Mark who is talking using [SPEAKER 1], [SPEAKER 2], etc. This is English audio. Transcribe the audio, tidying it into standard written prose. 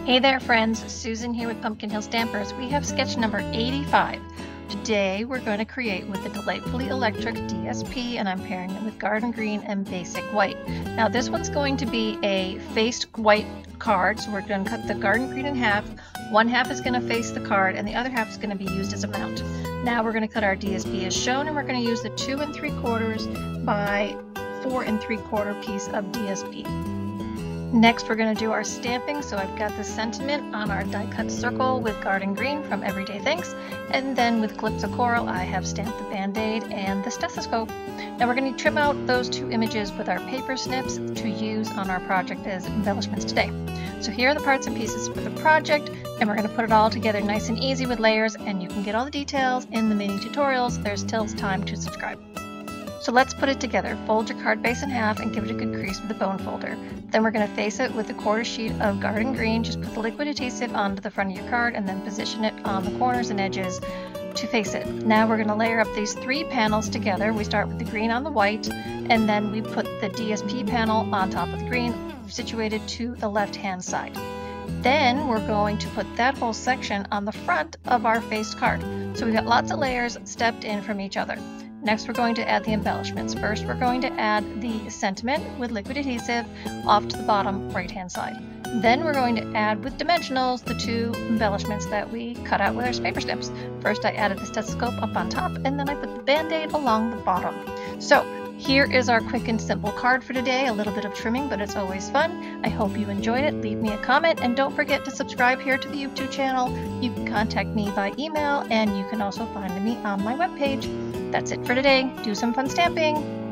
[SPEAKER 1] Hey there friends, Susan here with Pumpkin Hill Stampers. We have sketch number 85. Today we're going to create with the Delightfully Electric DSP, and I'm pairing it with Garden Green and Basic White. Now this one's going to be a faced white card, so we're going to cut the Garden Green in half. One half is going to face the card and the other half is going to be used as a mount. Now we're going to cut our DSP as shown, and we're going to use the 2 3/4 by 4 3/4 piece of DSP. Next, we're going to do our stamping. So I've got the sentiment on our die cut circle with Garden Green from Everyday Thanks, and then with Calypso Coral I have stamped the band-aid and the stethoscope. Now we're going to trim out those 2 images with our paper snips to use on our project as embellishments today. So here are the parts and pieces for the project, and we're going to put it all together nice and easy with layers, and you can get all the details in the mini tutorials. There's still time to subscribe. So let's put it together. Fold your card base in half and give it a good crease with the bone folder. Then we're going to face it with a 1/4 sheet of Garden Green. Just put the liquid adhesive onto the front of your card and then position it on the corners and edges to face it. Now we're going to layer up these 3 panels together. We start with the green on the white, and then we put the DSP panel on top of the green, situated to the left-hand side. Then we're going to put that whole section on the front of our faced card. So we've got lots of layers stepped in from each other. Next, we're going to add the embellishments. First, we're going to add the sentiment with liquid adhesive off to the bottom right-hand side. Then we're going to add with dimensionals the 2 embellishments that we cut out with our paper snips. First, I added the stethoscope up on top, and then I put the band-aid along the bottom. So here is our quick and simple card for today. A little bit of trimming, but it's always fun. I hope you enjoyed it. Leave me a comment, and don't forget to subscribe here to the YouTube channel. You can contact me by email, and you can also find me on my webpage. That's it for today. Do some fun stamping!